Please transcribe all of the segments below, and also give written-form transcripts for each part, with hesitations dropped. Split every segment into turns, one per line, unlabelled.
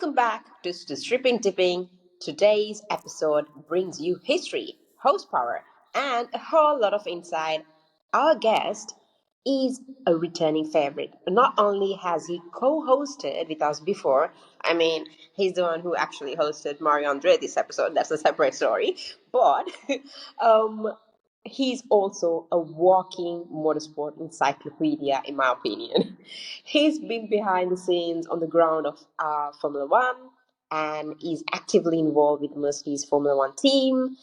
Welcome back to Stripping Tipping. Today's episode brings you history, horsepower, and a whole lot of insight. Our guest is a returning favorite. Not only has he co-hosted with us before, I mean, he's the one who actually hosted Mario Andretti's episode. That's a separate story. But um, he's also a walking motorsport encyclopedia, in my opinion. He's been behind the scenes on the ground of Formula One and is actively involved with Mercedes Formula One team.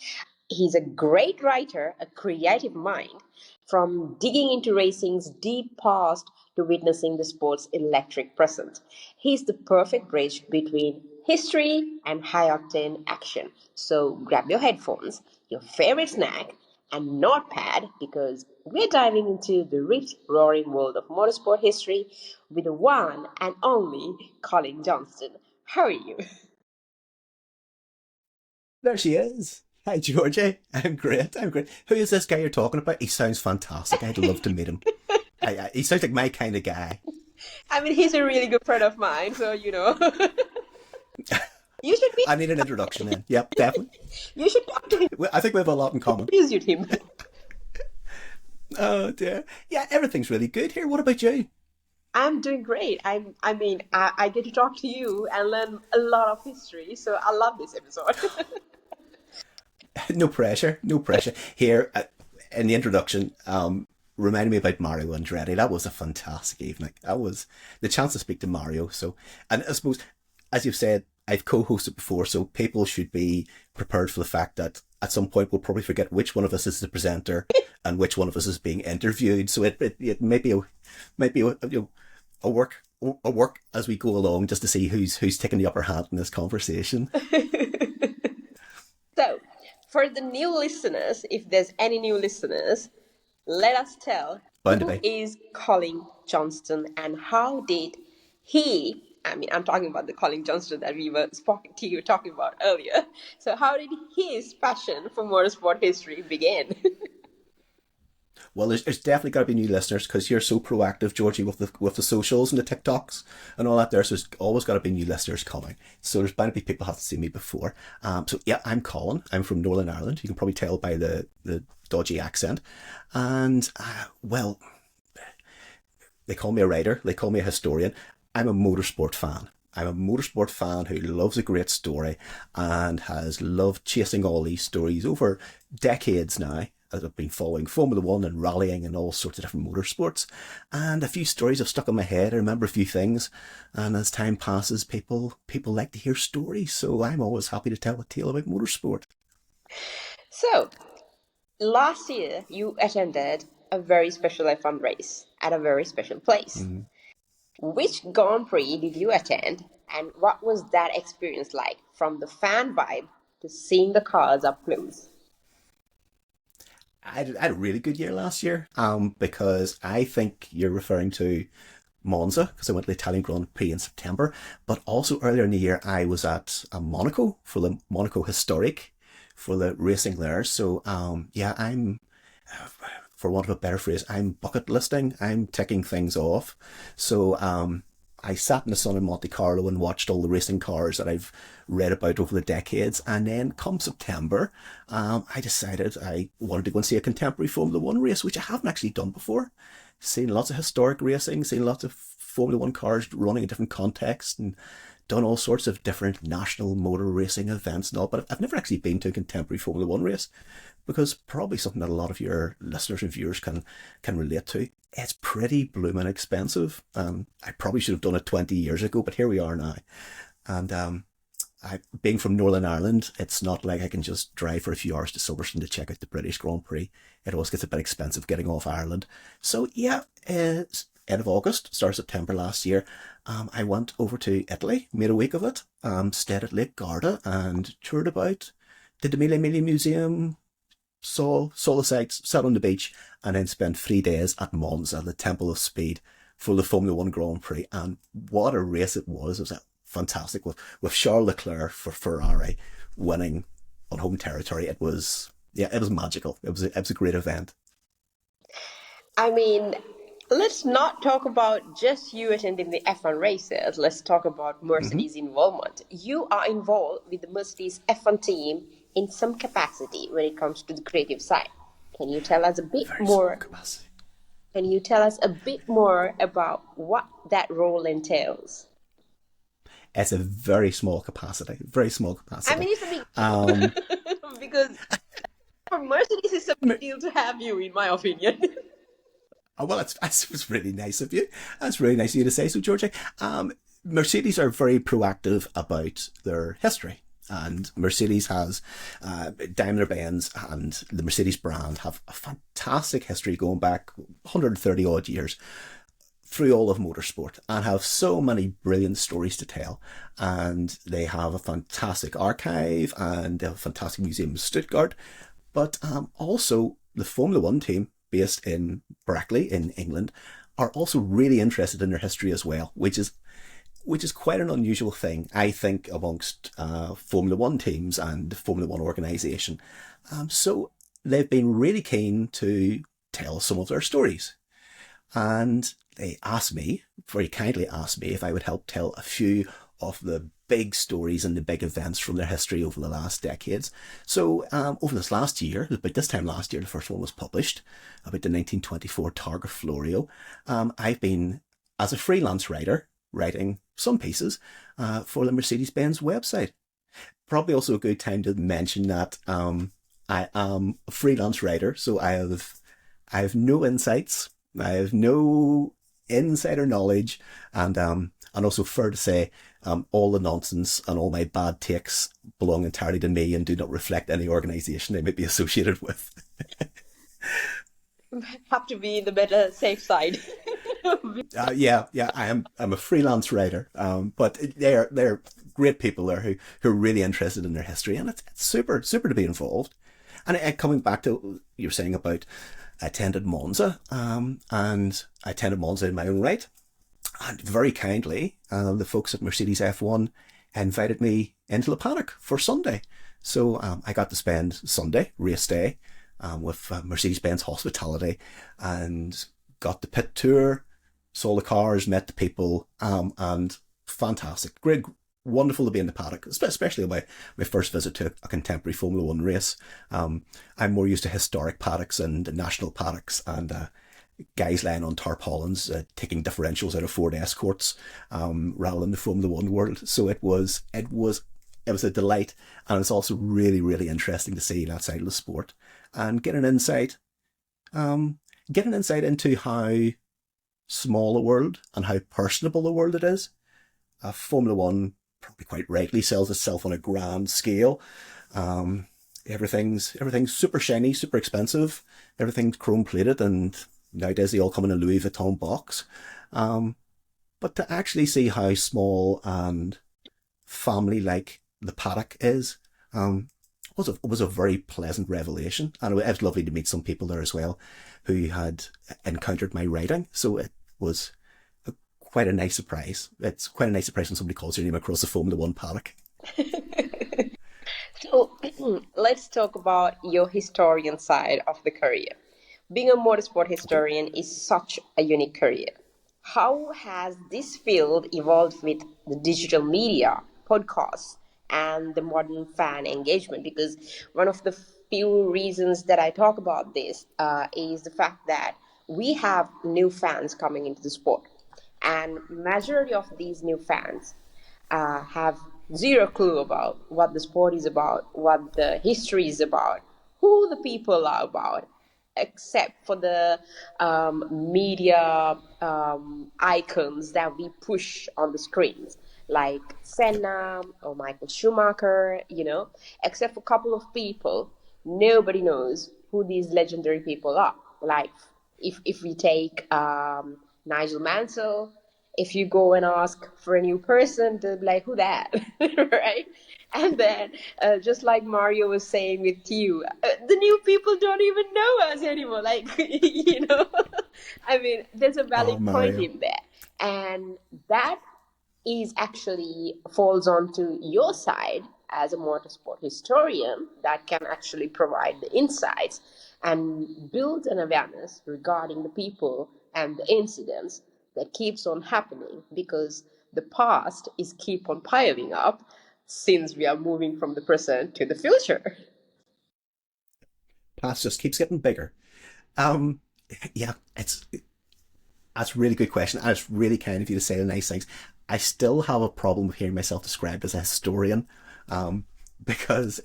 He's a great writer, a creative mind, from digging into racing's deep past to witnessing the sport's electric present. He's the perfect bridge between history and high octane action. So grab your headphones, your favorite snack, and notepad because we're diving into the rich, roaring world of motorsport history with the one and only Colin Johnston. How are you?
There she is. Hi, Georgie. I'm great. Who is this guy you're talking about? He sounds fantastic. I'd love to meet him. He sounds like my kind of guy.
I mean, he's a really good friend of mine, so you know. You should be.
I need an introduction then. Yep, definitely.
You should talk to him.
I think we have a lot in common.
Introduce you to him.
Oh dear. Yeah, everything's really good here. What about you?
I'm doing great. I get to talk to you and learn a lot of history, so I love this episode.
No pressure. Here, in the introduction, reminded me about Mario Andretti. That was a fantastic evening. That was the chance to speak to Mario. So, and I suppose, as you've said, I've co-hosted before, so people should be prepared for the fact that at some point we'll probably forget which one of us is the presenter and which one of us is being interviewed. So it may be a work as we go along, just to see who's taking the upper hand in this conversation.
So, for the new listeners, if there's any new listeners, let us tell who is Colin Johnston and how did he, I'm talking about the Colin Johnston that we were talking about earlier. So how did his passion for motorsport history begin?
Well, there's definitely got to be new listeners because you're so proactive, Georgie, with the socials and the TikToks and all that there. So there's always got to be new listeners coming. So there's bound to be people who have seen me before. So yeah, I'm Colin. I'm from Northern Ireland. You can probably tell by the dodgy accent. And well, they call me a writer. They call me a historian. I'm a motorsport fan. I'm a motorsport fan who loves a great story and has loved chasing all these stories over decades now. As I've been following Formula One and rallying and all sorts of different motorsports. And a few stories have stuck in my head. I remember a few things. And as time passes, people like to hear stories. So I'm always happy to tell a tale about motorsport.
So, last year you attended a very special F1 race at a very special place. Mm-hmm. Which Grand Prix did you attend? And what was that experience like from the fan vibe to seeing the cars up close?
I had a really good year last year, because I think you're referring to Monza, because I went to the Italian Grand Prix in September, but also earlier in the year I was at Monaco for the Monaco Historic for the racing there. So yeah, I'm, for want of a better phrase, I'm bucket listing. I'm ticking things off. So I sat in the sun in Monte Carlo and watched all the racing cars that I've read about over the decades. And then come September, I decided I wanted to go and see a contemporary Formula One race, which I haven't actually done before. Seen lots of historic racing, seen lots of Formula One cars running in different contexts and done all sorts of different national motor racing events and all, but I've never actually been to a contemporary Formula One race, because probably something that a lot of your listeners and viewers can relate to. It's pretty blooming expensive. I probably should have done it 20 years ago, but here we are now. And being from Northern Ireland, it's not like I can just drive for a few hours to Silverstone to check out the British Grand Prix. It always gets a bit expensive getting off Ireland. So yeah, it's end of August, start of September last year. I went over to Italy, made a week of it, stayed at Lake Garda and toured about, did the Mille Miglia Museum, saw the sights, sat on the beach, and then spent 3 days at Monza, the Temple of Speed, for the Formula One Grand Prix. And what a race it was. It was fantastic with Charles Leclerc for Ferrari winning on home territory. It was magical. It was a great event.
I mean, Let's not talk about just you attending the F1 races. Let's talk about
Hmm.
Mercedes involvement. You are involved with the Mercedes F1 team in some capacity when it comes to the creative side. Can you tell us a bit
Very small
more?
capacity.
Can you tell us a bit more about what that role entails?
It's a very small capacity. Very small
I
capacity.
mean, it's a big
Um,
deal because for Mercedes, it's a big deal to have you, in my opinion.
well, it's really nice of you. That's really nice of you to say so, Georgie. Mercedes are very proactive about their history. And Mercedes has, Daimler Benz and the Mercedes brand have a fantastic history going back 130 odd years through all of motorsport and have so many brilliant stories to tell. And they have a fantastic archive and they have a fantastic museum in Stuttgart. But also, the Formula One team, based in Brackley in England, are also really interested in their history as well, which is quite an unusual thing, I think, amongst Formula One teams and Formula One organisation. So they've been really keen to tell some of their stories. And they asked me, very kindly asked me, if I would help tell a few of the big stories and the big events from their history over the last decades. So over this last year, about this time last year, the first one was published, about the 1924 Targa Florio. I've been, as a freelance writer, writing some pieces for the Mercedes-Benz website. Probably also a good time to mention that I am a freelance writer, so I have no insights, I have no insider knowledge, and also fair to say, all the nonsense and all my bad takes belong entirely to me and do not reflect any organisation they might be associated with.
Have to be in the better safe side.
Yeah, I'm a freelance writer, but they're great people there who are really interested in their history, and it's super to be involved. And coming back to what you were saying about I attended Monza, and I attended Monza in my own right, and very kindly, the folks at Mercedes F1 invited me into the paddock for Sunday. So I got to spend Sunday, race day, with Mercedes-Benz hospitality and got the pit tour, saw the cars, met the people, and fantastic. Great, wonderful to be in the paddock, especially my first visit to a contemporary Formula One race. I'm more used to historic paddocks and national paddocks and guys lying on tarpaulins, taking differentials out of Ford Escorts, rather than the Formula One world. So it was a delight, and it's also really interesting to see that side of the sport and um, get an insight into how small a world and how personable a world it is. Formula One probably quite rightly sells itself on a grand scale. Um, everything's super shiny, super expensive. Everything's chrome plated, and nowadays they all come in a Louis Vuitton box. Um, but to actually see how small and family like the paddock is, was a very pleasant revelation, and it was lovely to meet some people there as well who had encountered my writing. So it was quite a nice surprise. It's quite a nice surprise when somebody calls your name across the phone to one paddock.
So let's talk about your historian side of the career. Being a motorsport
Okay.
historian is such a unique career. How has this field evolved with the digital media, podcasts, and the modern fan engagement? Because one of the few reasons that I talk about this is the fact that we have new fans coming into the sport, and majority of these new fans have zero clue about what the sport is about, what the history is about, who the people are about, except for the media icons that we push on the screens, like
Yep.
Senna or Michael Schumacher, except for a couple of people, nobody knows who these legendary people are. Like, if we take Nigel Mansell, if you go and ask for a new person, they'll be like, who that? Right? And then, just like Mario was saying with you, the new people don't even know us anymore. Like, I mean, there's a
Oh,
valid point
Mario.
in there. And that is actually falls onto your side as a motorsport historian that can actually provide the insights and build an awareness regarding the people and the incidents that keeps on happening because the past is keep on piling up since we are moving from the present to the future.
Past just keeps getting bigger. Um, yeah, that's a really good question, and it's really kind of you to say the nice things. I still have a problem with hearing myself described as a historian, because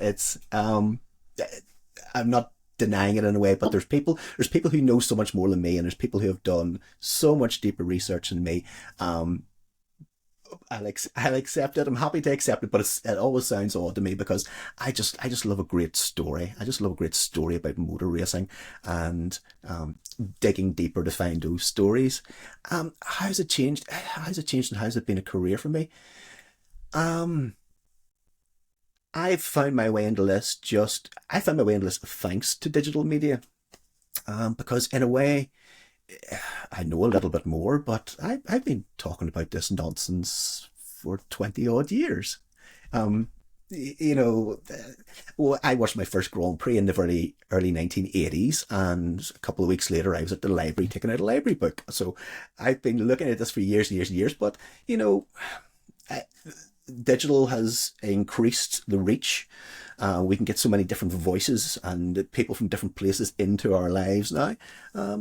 I'm not denying it in a way, but there's people who know so much more than me, and there's people who have done so much deeper research than me. Um, I'll accept it. I'm happy to accept it, but it always sounds odd to me because I just love a great story. I just love a great story about motor racing, and digging deeper to find those stories. How's it changed? How's it changed, and how's it been a career for me? Um, I've found my way into this just I found my way into this thanks to digital media. Because in a way, I know a little bit more, but I've been talking about this nonsense for 20 odd years. Um, you know, well, I watched my first Grand Prix in the very early 1980s, and a couple of weeks later, I was at the library taking out a library book. So I've been looking at this for years and years and years. But you know, I, digital has increased the reach. We can get so many different voices and people from different places into our lives now.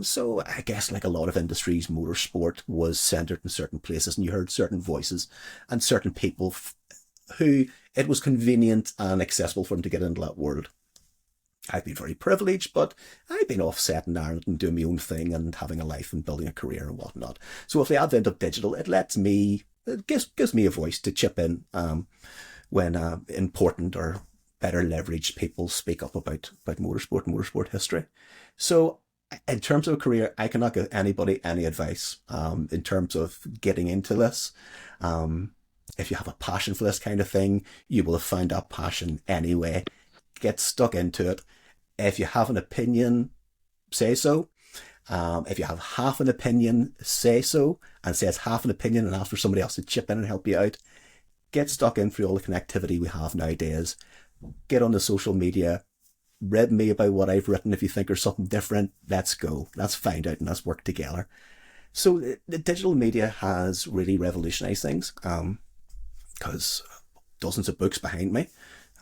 So I guess, like a lot of industries, motorsport was centered in certain places, and you heard certain voices and certain people who it was convenient and accessible for them to get into that world. I've been very privileged, but I've been offset in Ireland and doing my own thing and having a life and building a career and whatnot. So with the advent of digital, it gives me a voice to chip in, when important or better leveraged people speak up about motorsport and motorsport history. So in terms of a career, I cannot give anybody any advice in terms of getting into this. Um, if you have a passion for this kind of thing, you will have found that passion anyway. Get stuck into it. If you have an opinion, say so. If you have half an opinion, say so, and say it's half an opinion and ask for somebody else to chip in and help you out. Get stuck in through all the connectivity we have nowadays. Get on the social media. Read me about what I've written. If you think there's something different, let's go. Let's find out and let's work together. So the digital media has really revolutionized things, because dozens of books behind me.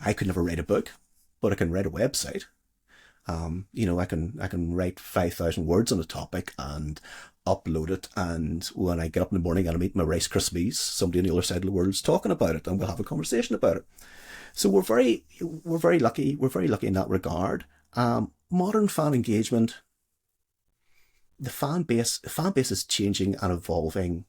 I could never write a book, but I can write a website. I can write 5,000 words on a topic and upload it. And when I get up in the morning and I'm eating my Rice Krispies, somebody on the other side of the world is talking about it, and we'll have a conversation about it. So we're very lucky. We're very lucky in that regard. Modern fan engagement, the fan base is changing and evolving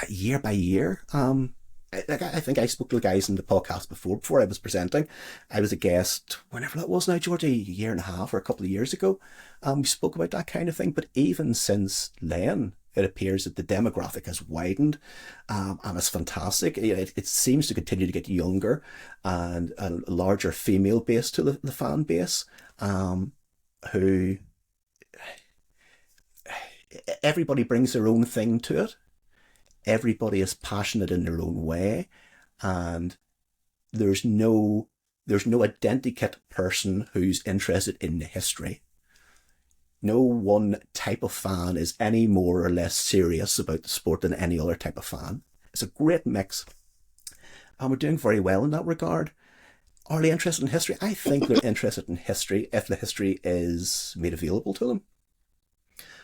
year by year. I think I spoke to the guys in the podcast before I was presenting. I was a guest whenever that was now, George, a year and a half or a couple of years ago. We spoke about that kind of thing. But even since then, it appears that the demographic has widened, and it's fantastic. It seems to continue to get younger and a larger female base to the fan base, who everybody brings their own thing to it. Everybody is passionate in their own way, and there's no identikit person who's interested in the history. No one type of fan is any more or less serious about the sport than any other type of fan. It's a great mix, and we're doing very well in that regard. Are they interested in history? I think they're interested in history if the history is made available to them.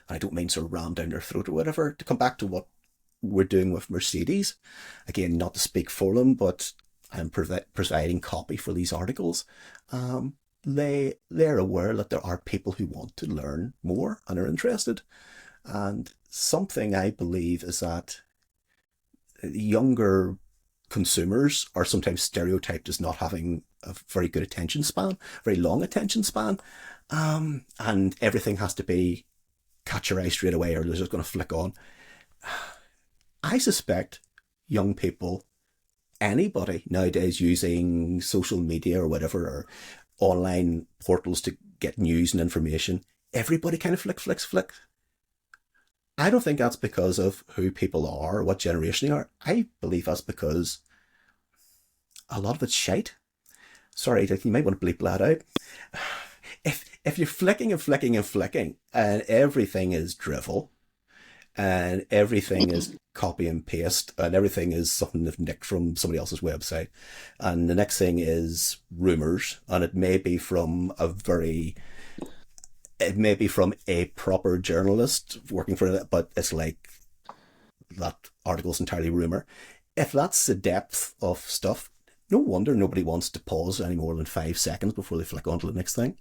And I don't mean sort of rammed down their throat or whatever. To come back to what we're doing with Mercedes, again, not to speak for them, but I'm providing copy for these articles. They're aware that there are people who want to learn more and are interested. And something I believe is that younger consumers are sometimes stereotyped as not having a very good attention span, very long attention span, and everything has to be catch your eye straight away or they're just going to flick on. I suspect young people, anybody nowadays using social media or whatever, or online portals to get news and information, everybody kind of flick. I don't think that's because of who people are or what generation they are. I believe that's because a lot of it's shite. Sorry, you might want to bleep that out. if you're flicking and flicking and flicking, and everything is drivel, and everything is copy and paste, and everything is something they've nicked from somebody else's website, and the next thing is rumors, and it may be from a proper journalist working for it, but it's like that article's entirely rumor. If that's the depth of stuff, no wonder nobody wants to pause any more than 5 seconds before they flick on to the next thing.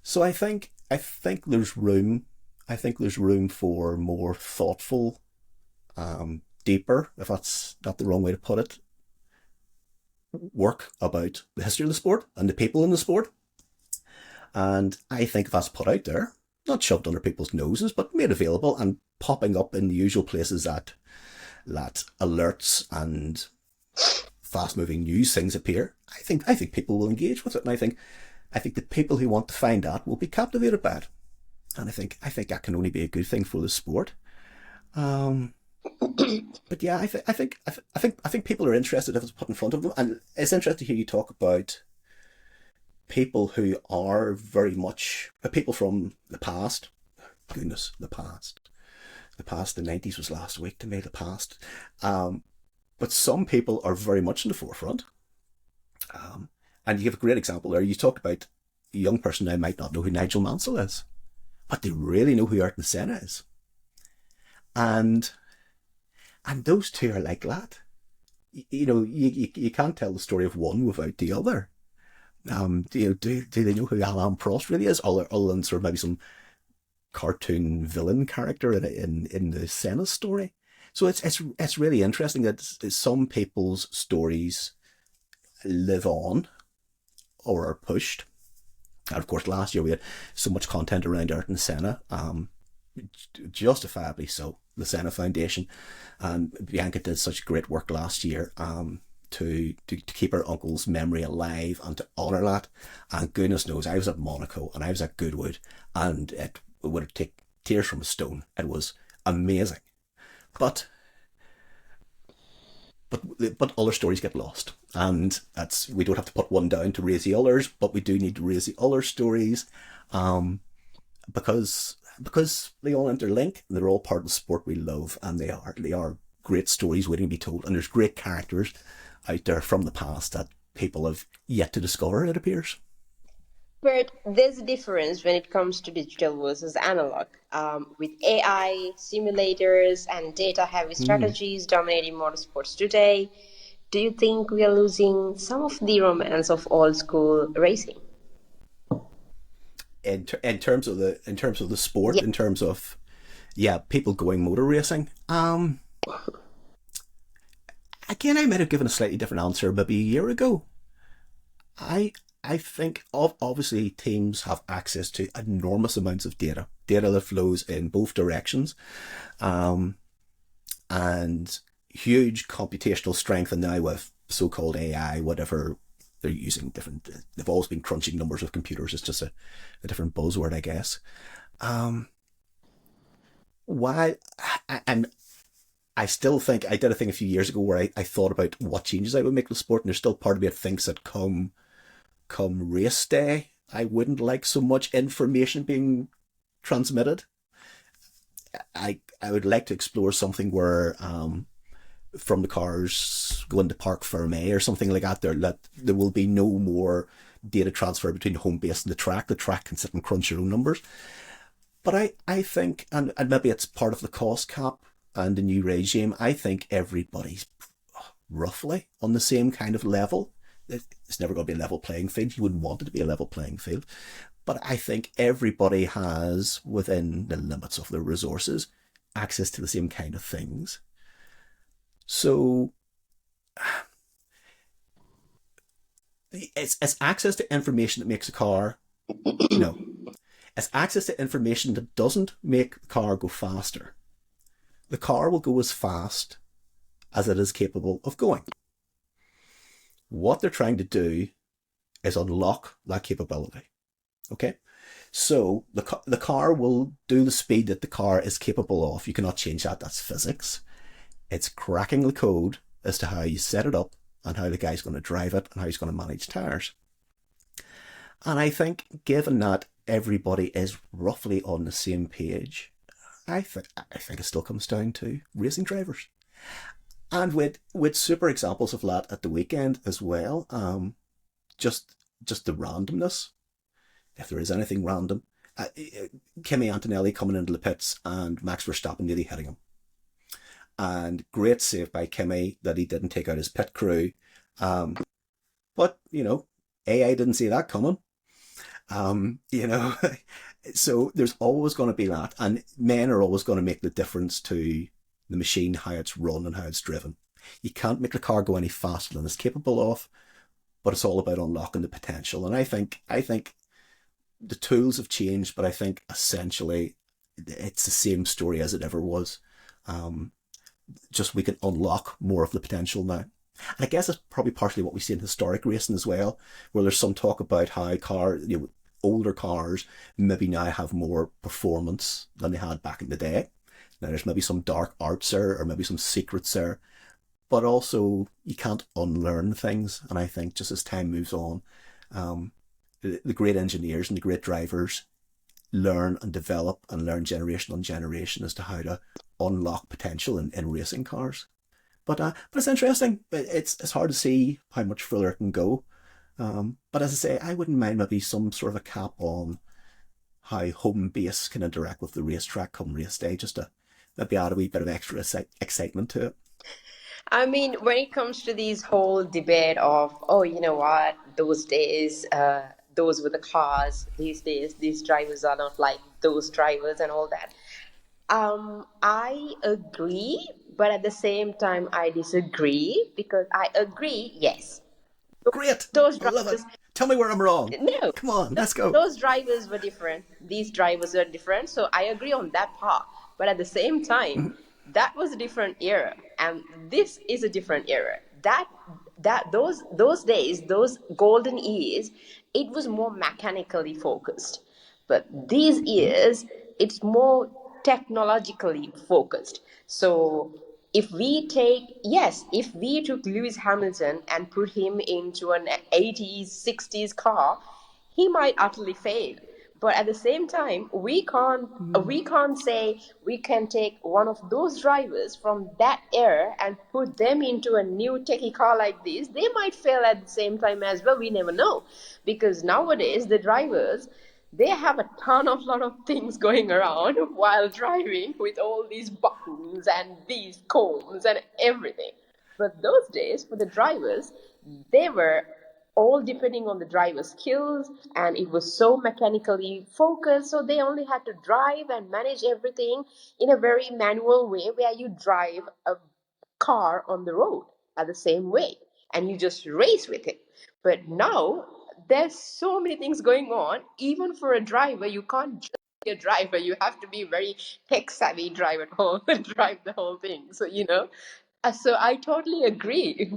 So I think there's room. I think there's room for more thoughtful, deeper, if that's not the wrong way to put it, work about the history of the sport and the people in the sport. And I think that's put out there, not shoved under people's noses, but made available and popping up in the usual places that alerts and fast-moving news things appear. I think people will engage with it, and I think the people who want to find that will be captivated by it. And I think that can only be a good thing for the sport. But yeah, I think people are interested if it's put in front of them, and it's interesting to hear you talk about people who are very much people from the past. Goodness, the past. The 90s was last week to me, the past. But some people are very much in the forefront. And you give a great example there. You talked about a young person now might not know who Nigel Mansell is, but they really know who Ayrton Senna is. And those two are like that. You can't tell the story of one without the other. Do they know who Alain Prost really is, other than sort of maybe some cartoon villain character in the Senna story? So it's really interesting that some people's stories live on or are pushed. And of course, last year we had so much content around Ayrton Senna, justifiably so. The Senna Foundation and Bianca did such great work last year to keep her uncle's memory alive and to honour that. And goodness knows, I was at Monaco and I was at Goodwood, and it would take tears from a stone. It was amazing, but other stories get lost, and we don't have to put one down to raise the others, but we do need to raise the other stories, because they all interlink. They're all part of the sport we love, and they are great stories waiting to be told. And there's great characters out there from the past that people have yet to discover, it appears.
But there's a difference when it comes to digital versus analog. With AI, simulators, and data-heavy strategies dominating motorsports today, do you think we are losing some of the romance of old-school racing?
In terms of the sport,
Yeah.
in terms of people going motor racing. Again, I might have given a slightly different answer maybe a year ago. I think obviously teams have access to enormous amounts of data that flows in both directions, and huge computational strength. And now with so-called AI, whatever they're using, they've always been crunching numbers with computers. It's just a different buzzword, I guess. Why? And I still think I did a thing a few years ago where I thought about what changes I would make to the sport, and there's still part of me that thinks that come race day, I wouldn't like so much information being transmitted. I would like to explore something where from the cars going to Parc Fermé or something like that, there will be no more data transfer between the home base and the track. The track can sit and crunch your own numbers. But I think, and maybe it's part of the cost cap and the new regime, I think everybody's roughly on the same kind of level. It's never going to be a level playing field. You wouldn't want it to be a level playing field. But I think everybody has, within the limits of their resources, access to the same kind of things. So it's access to information that makes a car. No. It's access to information that doesn't make the car go faster. The car will go as fast as it is capable of going. What they're trying to do is unlock that capability. Okay? So the car will do the speed that the car is capable of. You cannot change that. That's physics. It's cracking the code as to how you set it up and how the guy's going to drive it and how he's going to manage tires. And I think given that everybody is roughly on the same page, I think it still comes down to racing drivers. And with super examples of that at the weekend as well. Just just the randomness, if there is anything random. Kimi Antonelli coming into the pits and Max Verstappen nearly hitting him. And great save by Kimi that he didn't take out his pit crew. But, AI didn't see that coming. You know, so there's always going to be that. And men are always going to make the difference to the machine, how it's run and how it's driven. You can't make the car go any faster than it's capable of, but it's all about unlocking the potential. And I think the tools have changed, but I think essentially it's the same story as it ever was. Just we can unlock more of the potential now. And I guess it's probably partially what we see in historic racing as well, where there's some talk about how older cars maybe now have more performance than they had back in the day. Now there's maybe some dark arts there, or maybe some secrets there, but also you can't unlearn things. And I think just as time moves on, the great engineers and the great drivers learn and develop and learn generation on generation as to how to unlock potential in racing cars. But it's interesting. It's hard to see how much further it can go. But as I say, I wouldn't mind maybe some sort of a cap on how home base can interact with the racetrack come race day, just to maybe add a wee bit of extra excitement to it.
I mean, when it comes to these whole debate of, oh, you know what, those days, those were the cars, these days, these drivers are not like those drivers and all that. I agree, but at the same time, I disagree because I agree, yes,
Great.
those
I love it.
drivers,
Tell me where I'm wrong.
no,
Come on, let's go.
those drivers were different. These drivers are different. So I agree on that part. But at the same time, that was a different era, and this is a different era. Those days, those golden years, it was more mechanically focused. But these years, it's more technologically focused. So if we took Lewis Hamilton and put him into an 80s, 60s car, he might utterly fail. But at the same time, we can't say we can take one of those drivers from that era and put them into a new techie car like this. They might fail at the same time as well. We never know, because nowadays the drivers, they have a lot of things going around while driving, with all these buttons and these combs and everything. But those days, for the drivers, they were all depending on the driver's skills, and it was so mechanically focused. So they only had to drive and manage everything in a very manual way, where you drive a car on the road at the same way and you just race with it. But now there's so many things going on. Even for a driver, you can't just be a driver. You have to be very tech savvy, drive the whole thing. So I totally agree.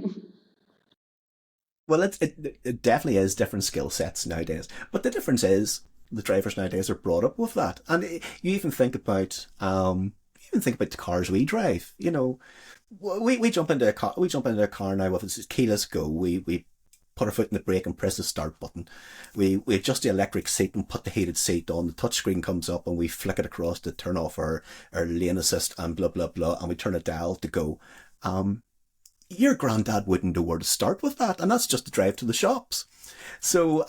Well, it definitely is different skill sets nowadays. But the difference is the drivers nowadays are brought up with that. And you even think about the cars we drive. We jump into a car. We jump into a car now with its keyless go. We put our foot in the brake and press the start button. We adjust the electric seat and put the heated seat on. The touchscreen comes up and we flick it across to turn off our lane assist and blah blah blah, and we turn a dial to go. Your granddad wouldn't know where to start with that, and that's just to drive to the shops. So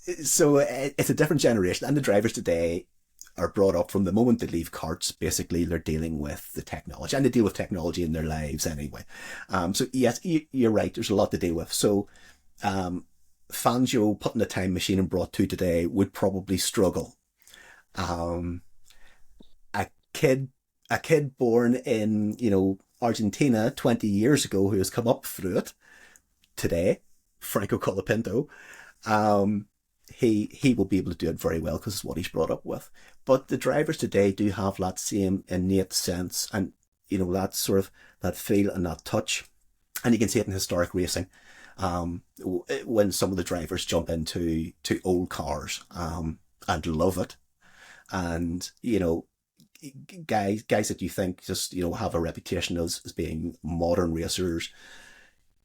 it's a different generation, and the drivers today are brought up from the moment they leave carts. Basically, they're dealing with the technology, and they deal with technology in their lives anyway. So yes, you're right. There's a lot to deal with. So Fangio put in a time machine and brought to today would probably struggle. A kid born in Argentina 20 years ago who has come up through it today, Franco Colapinto, he will be able to do it very well because it's what he's brought up with. But the drivers today do have that same innate sense and that sort of that feel and that touch, and you can see it in historic racing. When some of the drivers jump into old cars and love it, and guys that you think just have a reputation as being modern racers,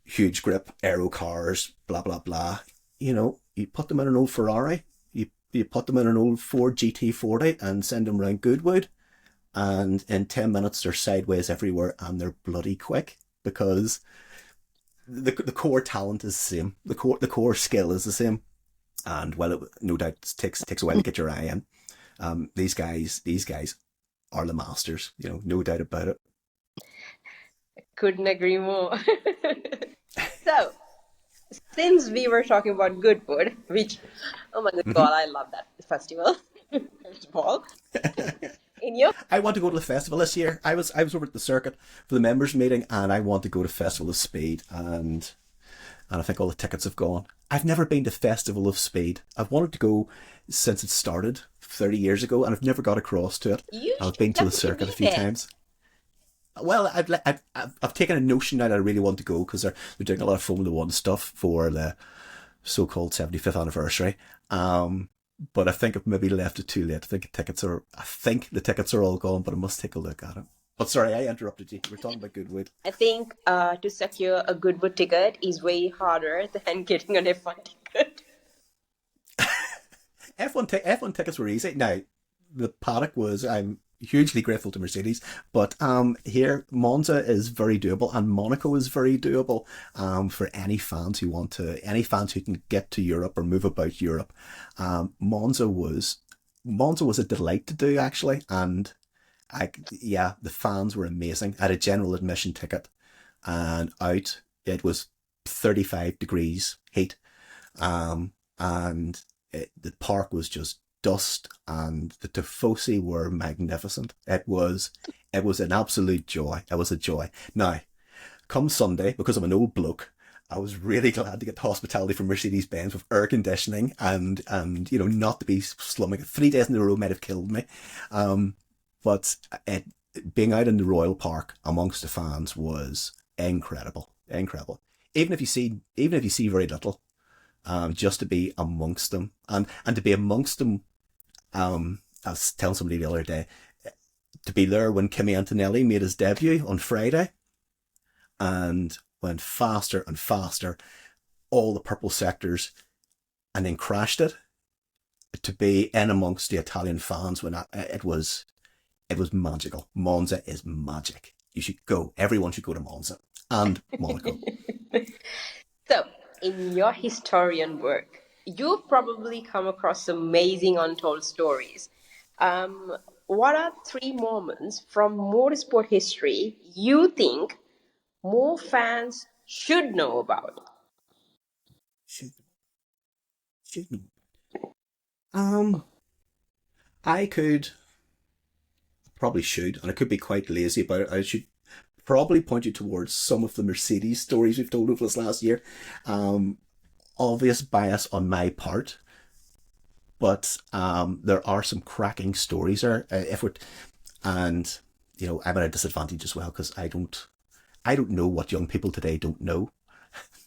huge grip aero cars, blah blah blah, you put them in an old Ferrari, you You put them in an old Ford GT40 and send them around Goodwood, and in 10 minutes they're sideways everywhere and they're bloody quick because the core talent is the same. The core skill is the same. And well, it no doubt takes a while to get your eye in. These guys are the masters, no doubt about it.
Couldn't agree more. So, since we were talking about Goodwood, which, oh my god, I love that festival. First of all, in your
I want to go to the festival this year. I was over at the circuit for the members meeting, and I want to go to Festival of Speed, and I think all the tickets have gone. I've never been to Festival of Speed. I've wanted to go since it started 30 years ago, and I've never got across to it.
you
I've
should
been to the
definitely
circuit a few
be there.
times. Well, I've taken a notion now that I really want to go because they're doing a lot of Formula One stuff for the so-called 75th anniversary. But I think I've maybe left it too late. I think the tickets are all gone, but I must take a look at it. But sorry, I interrupted you. We're talking about Goodwood.
I think to secure a Goodwood ticket is way harder than getting an F1 ticket.
F1 tickets were easy. Now, the paddock was. I'm hugely grateful to Mercedes, but here Monza is very doable, and Monaco is very doable for any fans who can get to Europe or move about Europe. Monza was a delight to do actually, and the fans were amazing. I had a general admission ticket, and out it was 35 degrees heat, and the park was just dust, and the Tifosi were magnificent. It was an absolute joy. It was a joy. Now, come Sunday, because I'm an old bloke, I was really glad to get the hospitality from Mercedes-Benz with air conditioning and not to be slumming. 3 days in a row might have killed me. But being out in the Royal Park amongst the fans was incredible, incredible. Even if you see very little, just to be amongst them and to be amongst them. I was telling somebody the other day to be there when Kimi Antonelli made his debut on Friday and went faster and faster, all the purple sectors, and then crashed it. To be in amongst the Italian fans when it was magical. Monza is magic. You should go. Everyone should go to Monza and Monaco.
So, in your historian work, you've probably come across amazing untold stories. What are 3 moments from motorsport history you think more fans should know about?
Should should um I could probably should, and I could be quite lazy about it. I should probably point you towards some of the Mercedes stories we've told over this last year. Um, Obvious bias on my part, but there are some cracking stories there. If we're and I'm at a disadvantage as well because I don't know what young people today don't know,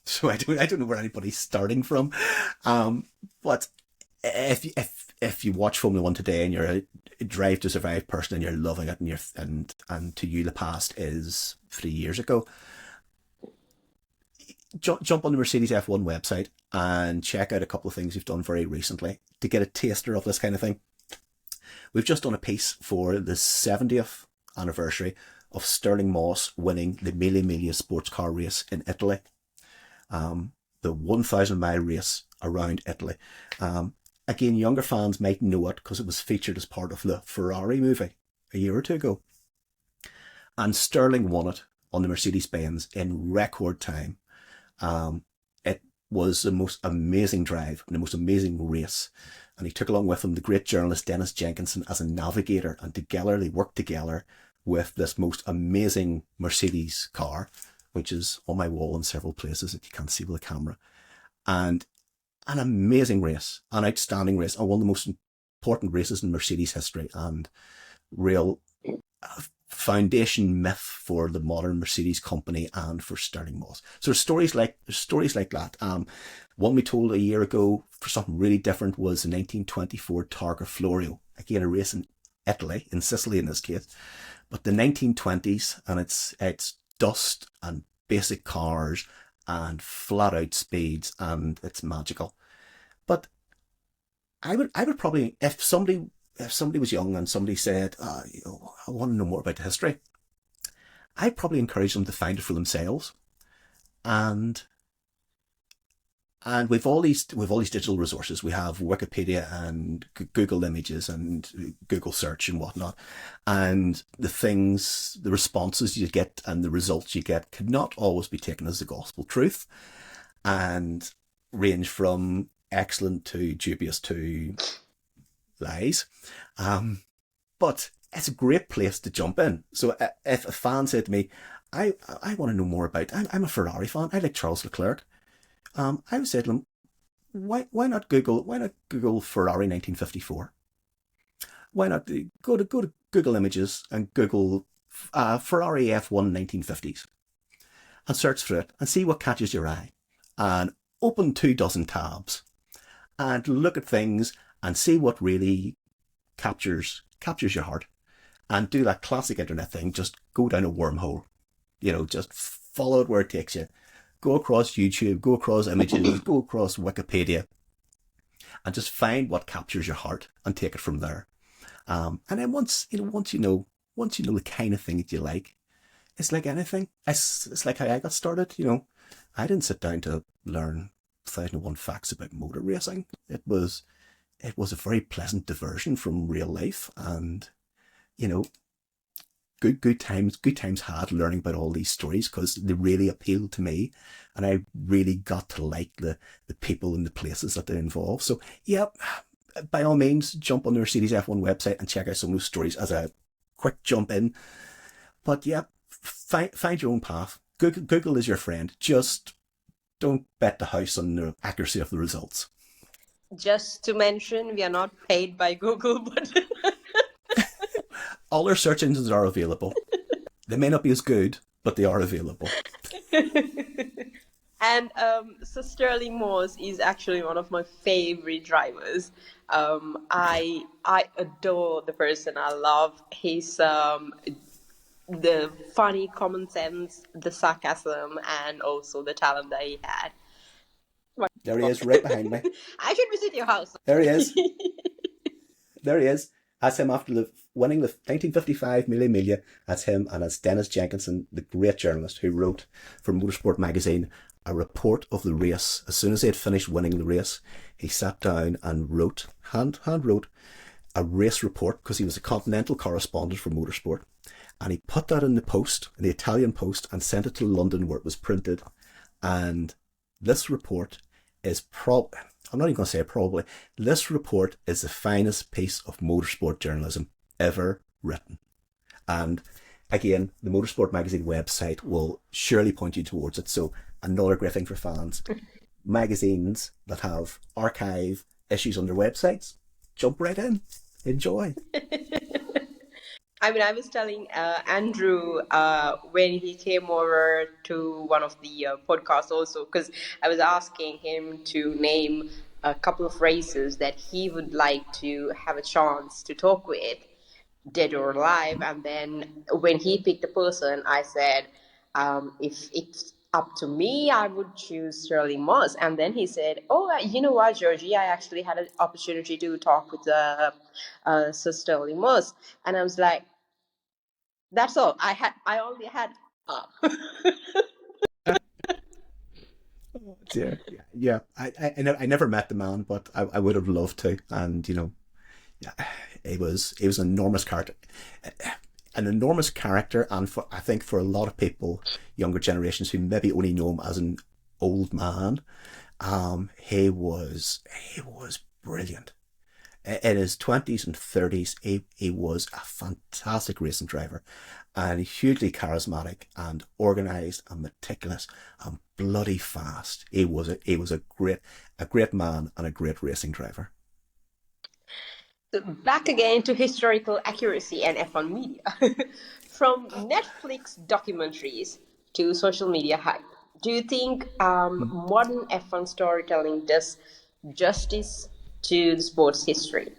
so I don't know where anybody's starting from. But if you watch Formula One today and you're a Drive to Survive person and you're loving it, and to you the past is 3 years ago, jump on the Mercedes F1 website and check out a couple of things we've done very recently to get a taster of this kind of thing. We've just done a piece for the 70th anniversary of Stirling Moss winning the Mille Miglia sports car race in Italy, the 1,000-mile race around Italy. Again, younger fans might know it because it was featured as part of the Ferrari movie a year or two ago. And Stirling won it on the Mercedes-Benz in record time. It was the most amazing drive and the most amazing race. And he took along with him the great journalist Dennis Jenkinson as a navigator, and together they worked together with this most amazing Mercedes car, which is on my wall in several places that you can't see with a camera. And an amazing race, an outstanding race, and one of the most important races in Mercedes history, and real foundation myth for the modern Mercedes company and for Stirling Moss. So there's stories like that. One we told a year ago for something really different was the 1924 Targa Florio. Again, a race in Italy, in Sicily in this case. But the 1920s, and it's dust and basic cars and flat out speeds, and it's magical. But I would probably, if somebody was young and somebody said, I want to know more about the history, I'd probably encourage them to find it for themselves. And we've all these digital resources. We have Wikipedia and Google Images and Google Search and whatnot. And the responses you get and the results you get cannot always be taken as the gospel truth, and range from excellent to dubious to lies. But it's a great place to jump in. So if a fan said to me, I want to know more about, I'm a Ferrari fan, I like Charles Leclerc. I would say to them, why not Google Ferrari 1954? Why not go to Google Images and Google Ferrari F1 1950s and search for it and see what catches your eye, and open 2 dozen tabs and look at things and see what really captures your heart, and do that classic internet thing. Just go down a wormhole, just follow it where it takes you. Go across YouTube, go across images, go across Wikipedia, and just find what captures your heart and take it from there. And then once you know the kind of thing that you like, it's like anything. It's like how I got started. I didn't sit down to learn 1001 facts about motor racing. It was a very pleasant diversion from real life, and you know, good times had learning about all these stories, because they really appealed to me, and I really got to like the people and the places that they involve. So yeah, by all means, jump on the Mercedes F1 website and check out some of those stories as a quick jump in. But yeah, find your own path. Google is your friend. Just don't bet the house on the accuracy of the results.
Just to mention, we are not paid by Google, but
All their search engines are available. They may not be as good, but they are available.
and so Sterling Moss is actually one of my favorite drivers. I adore the person. I love his the funny common sense, the sarcasm, and also the talent that he had.
There he is, right behind me.
I should visit your house.
There he is. There he is. That's him after winning the 1955 Mille Miglia. That's him, and that's Dennis Jenkinson, the great journalist who wrote for Motorsport magazine a report of the race. As soon as he had finished winning the race, he sat down and hand wrote a race report, because he was a continental correspondent for Motorsport. And he put that in the Italian Post, and sent it to London, where it was printed. And this report is I'm not even going to say it probably. This report is the finest piece of motorsport journalism ever written. And again, the Motorsport magazine website will surely point you towards it. So another great thing for fans. Magazines that have archive issues on their websites, jump right in. Enjoy.
I mean, I was telling Andrew when he came over to one of the podcasts also, because I was asking him to name a couple of races that he would like to have a chance to talk with, dead or alive. And then when he picked a person, I said, if it's up to me, I would choose Sterling Moss. And then he said, oh, you know what, Georgie, I actually had an opportunity to talk with Sir Sterling Moss. And I was like, that's all. I only had.
Oh dear. Yeah. I never met the man, but I would have loved to. And yeah, he was an enormous character, and I think for a lot of people, younger generations who maybe only know him as an old man, he was brilliant. In his 20s and 30s, he was a fantastic racing driver, and hugely charismatic and organised and meticulous and bloody fast. He was a great man and a great racing driver.
So back again to historical accuracy and F1 media. From Netflix documentaries to social media hype, do you think modern F1 storytelling does justice to the sport's history?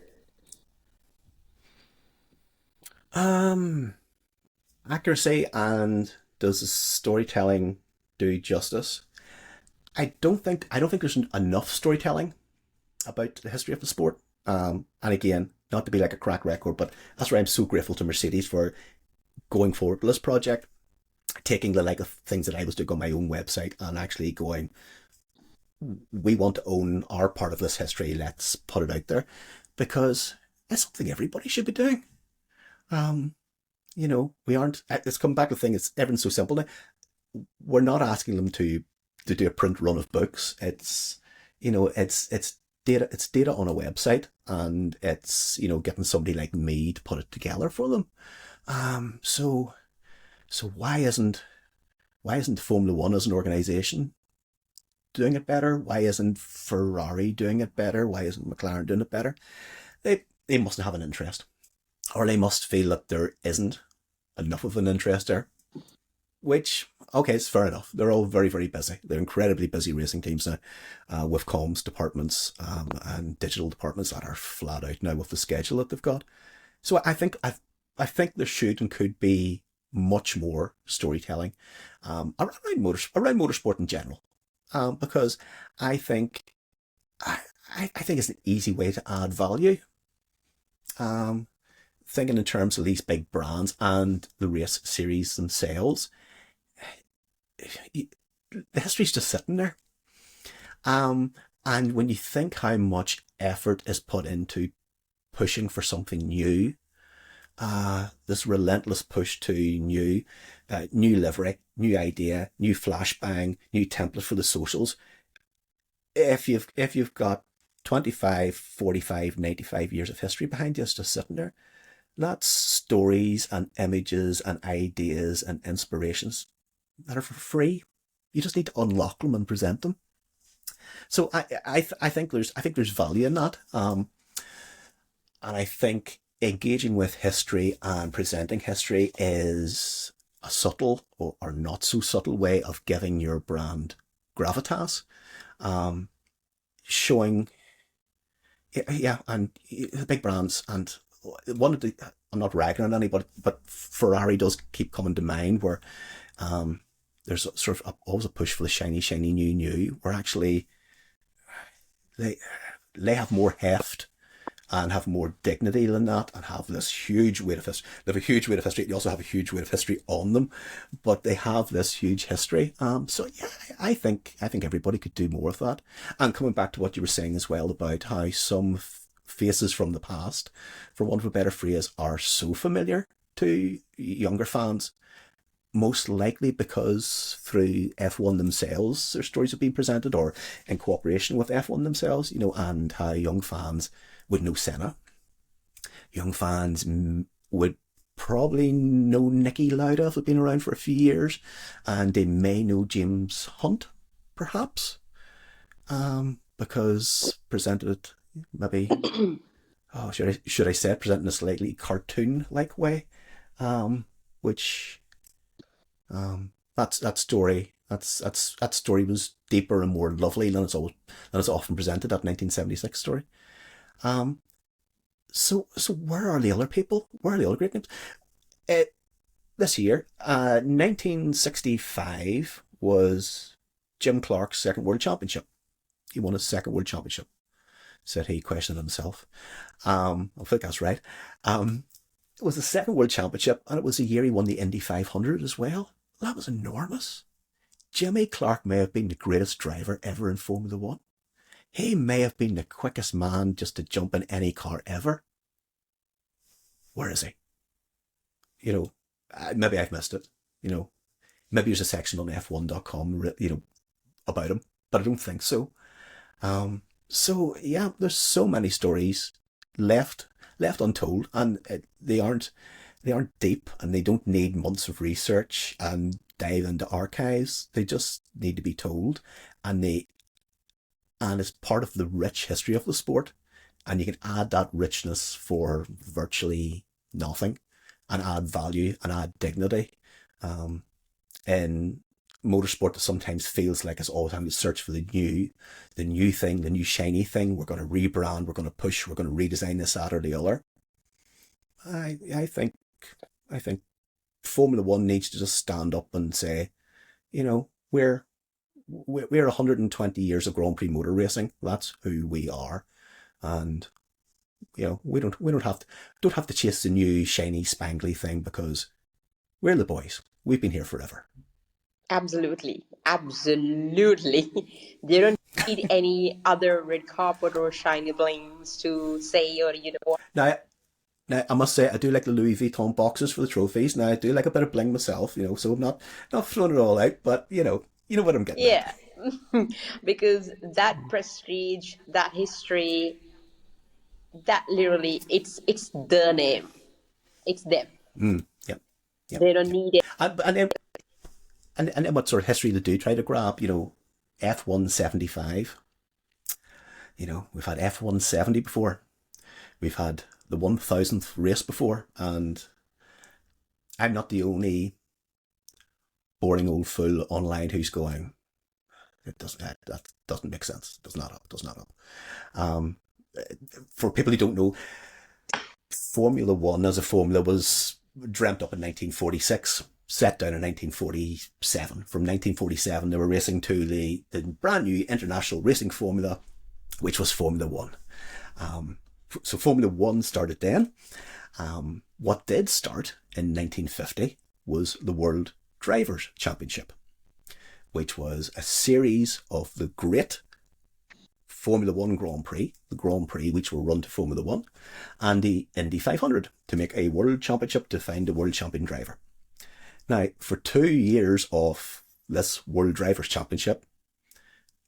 Accuracy, and does the storytelling do justice? I don't think there's enough storytelling about the history of the sport. And again, not to be like a crack record, but that's why I'm so grateful to Mercedes for going forward with this project, taking the like of things that I was doing on my own website and actually going, we want to own our part of this history. Let's put it out there because it's something everybody should be doing. Um, we aren't. It's come back to the thing. It's everything's so simple now. We're not asking them to do a print run of books. It's data. It's data on a website, and it's getting somebody like me to put it together for them. So why isn't Formula One as an organization doing it better? Why isn't Ferrari doing it better? Why isn't McLaren doing it better? They mustn't have an interest, or they must feel that there isn't enough of an interest there. Which, okay, it's fair enough. They're all very, very busy. They're incredibly busy racing teams now, with comms departments and digital departments that are flat out now with the schedule that they've got. So I think there should and could be much more storytelling around motorsport in general, because I think I think it's an easy way to add value. Um, Thinking in terms of these big brands and the race series themselves, the history's just sitting there. And when you think how much effort is put into pushing for something new, this relentless push to new livery, new idea, new flashbang, new template for the socials. If you've got 25, 45, 95 years of history behind you, it's just sitting there. That's stories and images and ideas and inspirations that are for free. You just need to unlock them and present them. So I think there's value in that, and I think engaging with history and presenting history is a subtle or not so subtle way of giving your brand gravitas, um, showing, yeah, and the big brands. And one of the, I'm not ragging on anybody, but Ferrari does keep coming to mind, where there's sort of always a push for the shiny, shiny new, where actually they they have more heft and have more dignity than that, and have this huge weight of history. They have a huge weight of history. They also have a huge weight of history on them, but they have this huge history. So yeah, I think everybody could do more of that. And coming back to what you were saying as well about how some faces from the past, for want of a better phrase, are so familiar to younger fans, most likely because through F1 themselves, their stories have been presented, or in cooperation with F1 themselves, and how young fans would know Senna. Young fans would probably know Nicky Lauda if they've been around for a few years, and they may know James Hunt, perhaps, because presented maybe, oh, should I say it, presented in a slightly cartoon-like way, which that story was deeper and more lovely than it's often presented, that 1976 story. Um, so where are the other people? Where are the other great names? Uh, this year, 1965 was Jim Clark's second world championship. He won his second world championship, said he, questioning himself. I think that's right. It was the second world championship, and it was the year he won the Indy 500 as well. That was enormous. Jimmy Clark may have been the greatest driver ever in Formula One. He may have been the quickest man just to jump in any car ever. Where is he? Maybe I've missed it. Maybe there's a section on F1.com, about him, but I don't think so. So yeah, there's so many stories left untold, and they aren't deep, and they don't need months of research and dive into archives. They just need to be told, and it's part of the rich history of the sport, and you can add that richness for virtually nothing, and add value and add dignity. In motorsport, that sometimes feels like it's all the time to search for the new thing, the new shiny thing. We're going to rebrand, we're going to push, we're going to redesign this, that, or the other. I think Formula One needs to just stand up and say, we're 120 years of Grand Prix motor racing. That's who we are, and We don't have to chase the new shiny spangly thing because we're the boys. We've been here forever.
Absolutely. Absolutely. They don't need any other red carpet or shiny blings to say, or you know what.
Now, now I must say I do like the Louis Vuitton boxes for the trophies. Now I do like a bit of bling myself, so I'm not throwing it all out, but you know what I'm getting at.
Yeah. Because that prestige, that history, that literally it's the name. It's them.
Yep, yep,
They don't
yep.
need it.
And then what sort of history they do try to grab? F175. We've had F170 before. We've had the 1000th race before, and I'm not the only boring old fool online who's going, that doesn't make sense. Does not up. Um, for people who don't know, Formula One as a formula was dreamt up in 1946, set down in 1947. From 1947, they were racing to the brand new international racing formula, which was Formula One. So Formula One started then. What did start in 1950 was the World Drivers' Championship, which was a series of the great Formula One Grand Prix, the Grand Prix which will run to Formula One, and the Indy 500 to make a world championship to find a world champion driver. Now, for 2 years of this World Drivers' Championship,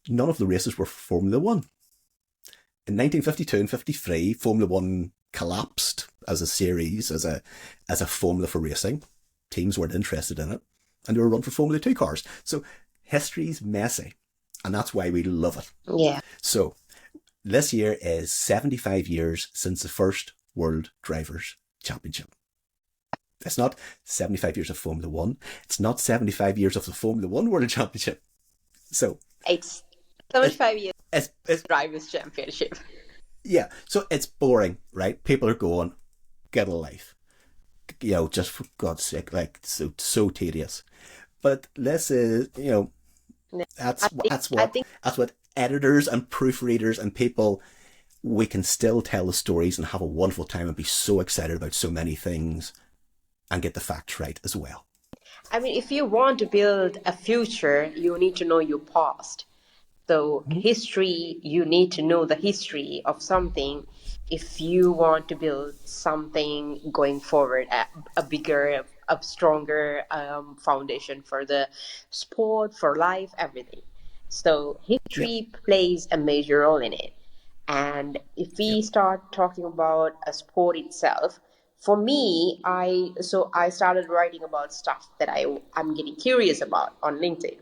none of the races were for Formula One. In 1952 and 53, Formula One collapsed as a series, as a formula for racing. Teams weren't interested in it, and they were run for Formula 2 cars. So history's messy, and that's why we love it.
Yeah.
So this year is 75 years since the first World Drivers' Championship. It's not 75 years of Formula One. It's not 75 years of the Formula One World Championship. So
It's 75 years
it's
drivers championship.
yeah. So it's boring, right? People are going, get a life. Just for God's sake, like so tedious. But this is, that's
I think
that's what editors and proofreaders and people, we can still tell the stories and have a wonderful time and be so excited about so many things and get the facts right as well.
I mean, if you want to build a future, you need to know your past. So history, you need to know the history of something if you want to build something going forward, a bigger, a stronger foundation for the sport, for life, everything. So
Yep,
history plays a major role in it. And if we
yep.
start talking about a sport itself, for me, I started writing about stuff that I'm getting curious about on LinkedIn.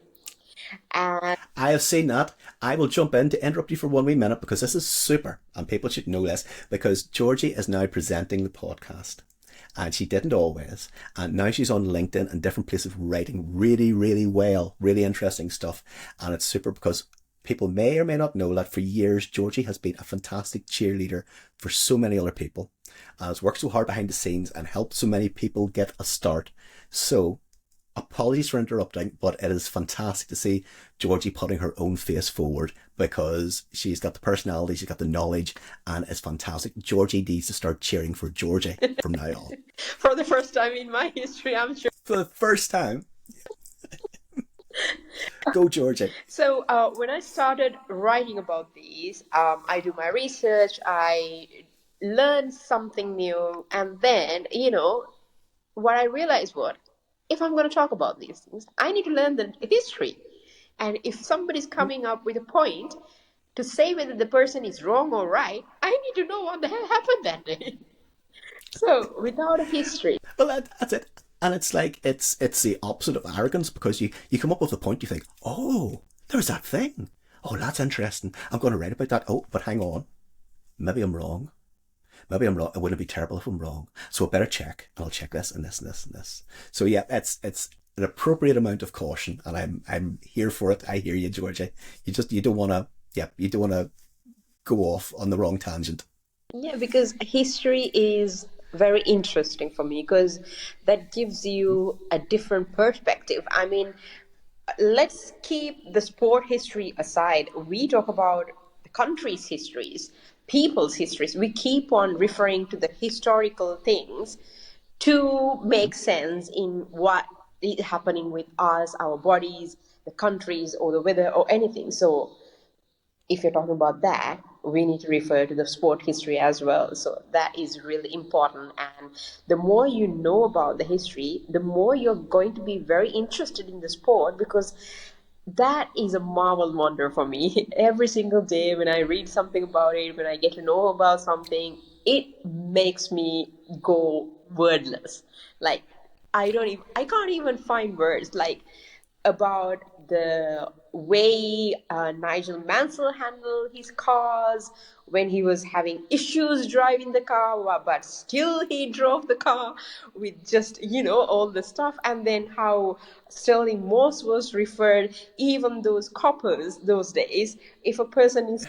And
I have seen that. I will jump in to interrupt you for 1 wee minute because this is super and people should know this because Georgie is now presenting the podcast and she didn't always. And now she's on LinkedIn and different places writing really, really well, really interesting stuff. And it's super because people may or may not know that for years, Georgie has been a fantastic cheerleader for so many other people and has worked so hard behind the scenes and helped so many people get a start. So apologies for interrupting, but it is fantastic to see Georgie putting her own face forward because she's got the personality, she's got the knowledge, and it's fantastic. Georgie needs to start cheering for Georgie from now on.
for the first time in my history, I'm sure.
For the first time. Go, Georgie.
So when I started writing about these, I do my research, I learn something new, and then, what I realized was, if I'm going to talk about these things, I need to learn the history. And if somebody's coming up with a point to say whether the person is wrong or right, I need to know what the hell happened that day. So without a history,
Well, that's it. And it's like, it's the opposite of arrogance because you come up with a point, you think, oh, there's that thing. Oh, that's interesting. I'm going to write about that. Oh, but hang on. Maybe I'm wrong. Maybe I'm wrong. It wouldn't be terrible if I'm wrong. So I better check. And I'll check this and this and this and this. So yeah, it's an appropriate amount of caution, and I'm here for it. I hear you, Georgia. You don't want to. Yeah, you don't want to go off on the wrong tangent.
yeah, because history is very interesting for me because that gives you a different perspective. I mean, let's keep the sport history aside. We talk about the country's histories. people's histories. We keep on referring to the historical things to
Mm-hmm.
make sense in what is happening with us, our bodies, the countries, or the weather, or anything. So if you're talking about that, we need to refer to the sport history as well. So that is really important. And the more you know about the history, the more you're going to be very interested in the sport, because that is a marvel wonder for me. Every single day when I read something about it, when I get to know about something, it makes me go wordless. Like I can't even find words. Like about the way Nigel Mansell handled his cars when he was having issues driving the car, but still he drove the car with just, all the stuff. And then how Sterling Moss was referred, even those coppers those days, if a person is,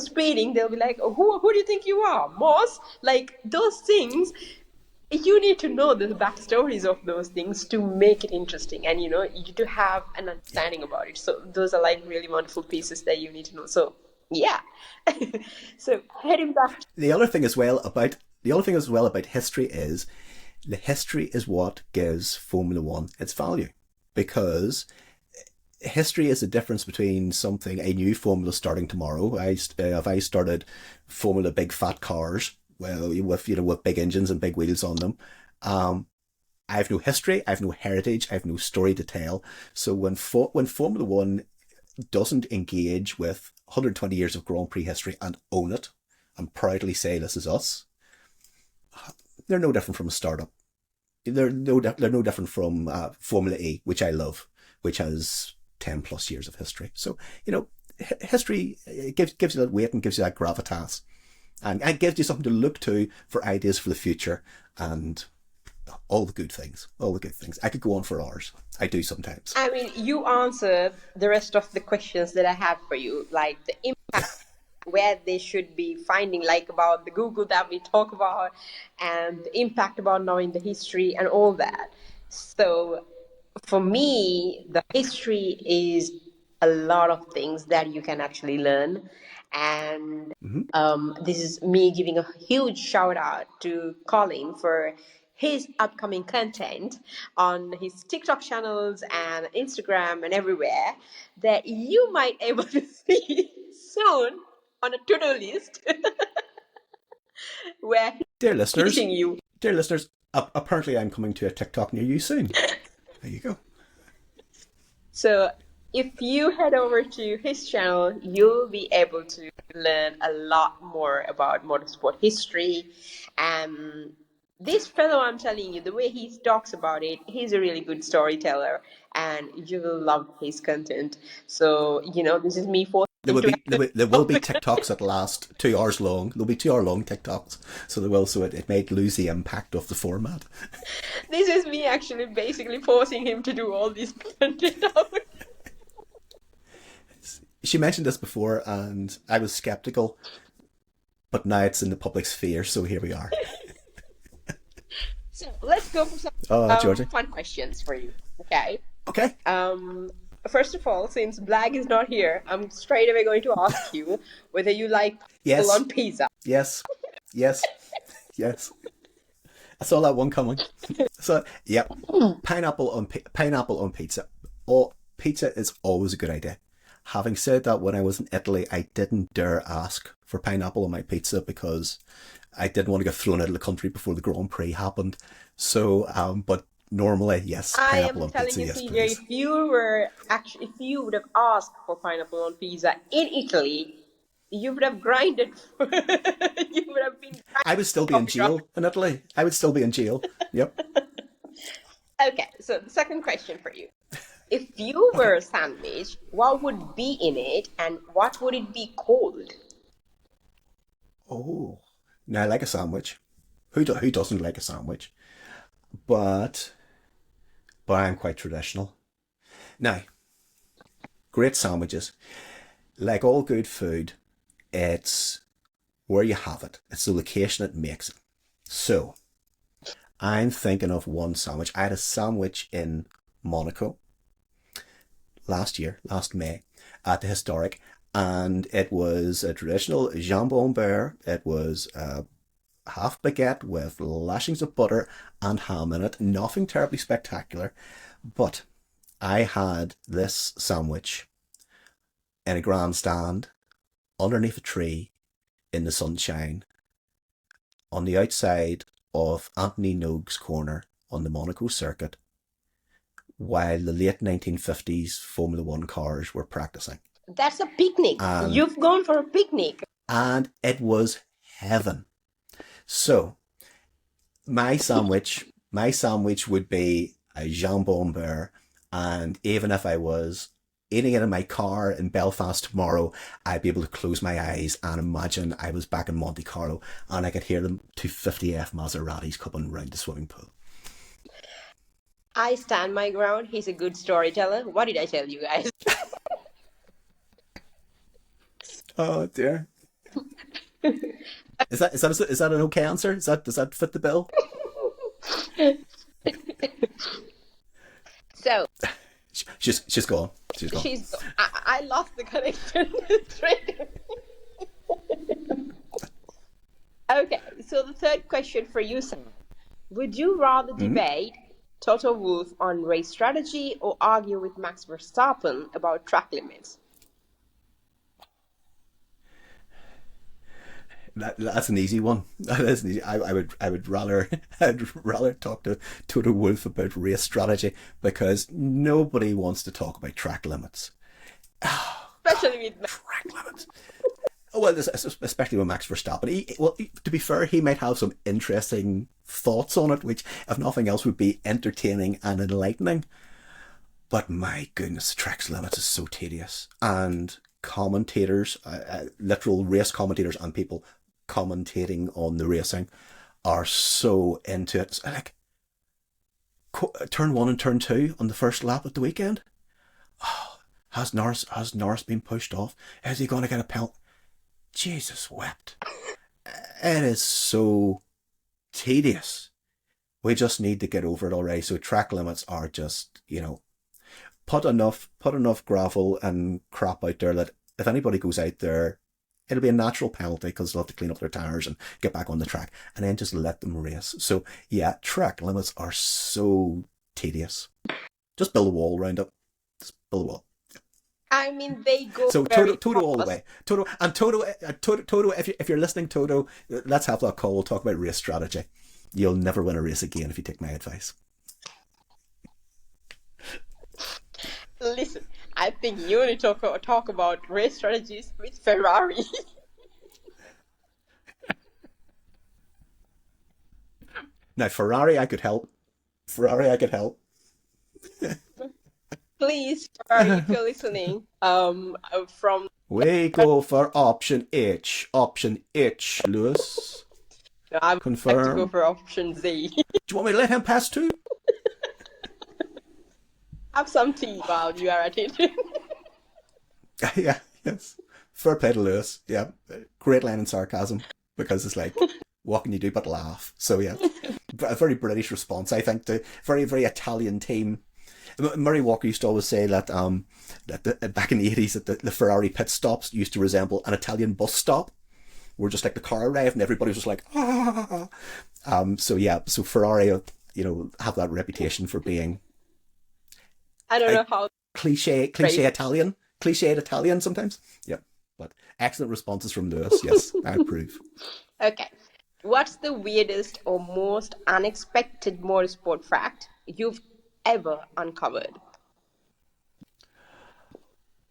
speeding, they'll be like, oh, who do you think you are, Moss? Like those things, you need to know the backstories of those things to make it interesting, and you to have an
Yeah.
understanding about it. So those are like really wonderful pieces that you need to know. So yeah. So heading back.
The other thing as well about history is the history is what gives Formula One its value, because history is the difference between something, a new formula starting tomorrow. If I started Formula big fat cars, well, with big engines and big wheels on them, I have no history, I have no heritage, I have no story to tell. So when Formula One doesn't engage with 120 years of Grand Prix history and own it and proudly say this is us, they're no different from a startup. They're no different from Formula E, which I love, which has 10 plus years of history. So, history gives you that weight and gives you that gravitas, and it gives you something to look to for ideas for the future and all the good things. All the good things. I could go on for hours. I do sometimes.
I mean, you answered the rest of the questions that I have for you, like the impact, where they should be finding, like about the Google that we talk about, and the impact about knowing the history and all that. So for me, the history is a lot of things that you can actually learn. And
Mm-hmm.
this is me giving a huge shout out to Colin for his upcoming content on his TikTok channels and Instagram and everywhere, that you might able to see soon on a to-do list where he's
Dear listeners,
teaching you.
apparently I'm coming to a TikTok near you soon. There you go.
So if you head over to his channel, you'll be able to learn a lot more about motorsport history. And this fellow, I'm telling you, the way he talks about it, he's a really good storyteller, and you will love his content. So, this is me forcing him to
There will be TikToks that last 2 hours long. There'll be 2 hour long TikToks, so there will. So it might lose the impact of the format.
this is me actually basically forcing him to do all this content out.
She mentioned this before, and I was skeptical, but now it's in the public sphere, so here we are.
So let's go for some
Georgie.
fun questions for you. Okay.
Okay.
First of all, since Blag is not here, I'm straight away going to ask you whether you like pineapple
Yes.
on pizza.
Yes. Yes. Yes. I saw that one coming. So, yeah, pineapple on pizza. Oh, pizza is always a good idea. Having said that, when I was in Italy, I didn't dare ask for pineapple on my pizza because I didn't want to get thrown out of the country before the Grand Prix happened. So, but normally, yes,
I
pineapple
am
on
telling
pizza,
you,
yes,
CJ,
please.
if you would have asked for pineapple on pizza in Italy, you would have grinded. You would have been
I would still be in
coffee drop.
jail in Italy. I would still be in jail. Yep.
Okay, so the second question for you. If you were
Okay.
a sandwich, what would be in it and what would it be called?
Oh, now I like a sandwich. Who doesn't like a sandwich? But I'm quite traditional. Now, great sandwiches. Like all good food, it's where you have it. It's the location that makes it. So, I'm thinking of one sandwich. I had a sandwich in Monaco last May, at the historic, And it was a traditional jambon beurre. It was a half baguette with lashings of butter and ham in it. Nothing terribly spectacular. But I had this sandwich in a grandstand underneath a tree in the sunshine on the outside of Anthony Nogue's corner on the Monaco circuit while the late 1950s Formula One cars were practicing.
That's a picnic.
And,
You've gone for a picnic.
and it was heaven. So my sandwich would be a jambon beurre, and even if I was eating it in my car in Belfast tomorrow, I'd be able to close my eyes and imagine I was back in Monte Carlo and I could hear them 250F Maseratis coming round the swimming pool.
I stand my ground. He's a good storyteller. What did I tell you guys?
Oh dear. Is that an okay answer? Does that fit the bill?
So
She's gone.
I lost the connection straight away. Okay, so the third question for you, Sam. Would you rather debate Toto Wolff on race strategy or argue with Max Verstappen about track limits?
That's an easy one. That is an easy. I would rather talk to Toto Wolff about race strategy because nobody wants to talk about track limits.
Especially with
Track limits. Well, especially with Max Verstappen. To be fair, he might have some interesting thoughts on it, which, if nothing else, would be entertaining and enlightening. But my goodness, the track limits is so tedious, and commentators, literal race commentators, and people commentating on the racing are so into it. It's like turn 1 and turn 2 on the first lap at the weekend. Oh, has Norris been pushed off? Is he going to get a penalty? Jesus wept. It is so tedious. We just need to get over it already. So track limits are just, put enough gravel and crap out there that if anybody goes out there, it'll be a natural penalty because they'll have to clean up their tires and get back on the track, and then just let them race. So yeah, track limits are so tedious. Just build a wall around it. Just build a wall.
I mean, they go
So
very
Toto all the
fast.
way. Toto. If you're listening, Toto, let's have that call. We'll talk about race strategy. You'll never win a race again if you take my advice.
Listen, I think you only talk about race strategies with Ferrari.
Now Ferrari, I could help.
Please, Ferrari, if you're listening, from
We go for option H. Option H, Lewis.
I would like to go
Confirm.
for option Z.
Do you want me to let him pass too?
Have some tea while you are at it.
Yeah, yes. Fair play to Lewis. Yeah, great line in sarcasm because it's like, what can you do but laugh? So yeah, a very British response, I think, to very, very Italian team. Murray Walker used to always say that back in the 80s that the Ferrari pit stops used to resemble an Italian bus stop. Where just like the car arrived and everybody was just like, ah. So Ferrari, have that reputation for being
I don't know how.
cliched Italian sometimes. Yep. But excellent responses from Lewis. Yes, I approve.
Okay. What's the weirdest or most unexpected motorsport fact you've ever uncovered?